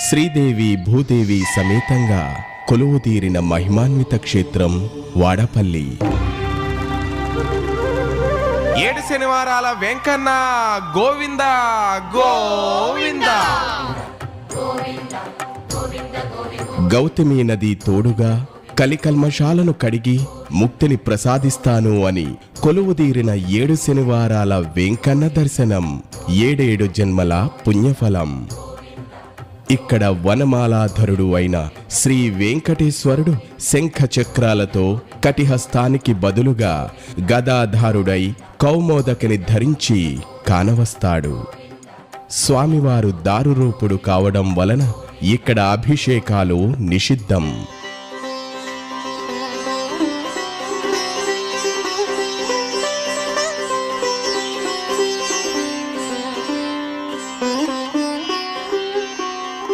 శ్రీదేవి భూదేవి సమేతంగా కొలువుతీరిన మహిమాన్విత క్షేత్రం వాడపల్లి. 7 శనివారాల వెంకన్న గోవింద గోవింద. గౌతమి నది తోడుగా కలికల్మషాలను కడిగి ముక్తిని ప్రసాదిస్తాను అని కొలువుదీరిన 7 శనివారాల వెంకన్న దర్శనం 7 జన్మల పుణ్యఫలం. ఇక్కడ వనమాలాధరుడు అయిన శ్రీ వెంకటేశ్వరుడు శంఖ చక్రాలతో కటిహస్తానికి బదులుగా గదాధారుడై కౌమోదకిని ధరించి కానవస్తాడు. స్వామివారు దారురూపుడు కావడం వలన ఇక్కడ అభిషేకాలు నిషిద్ధం.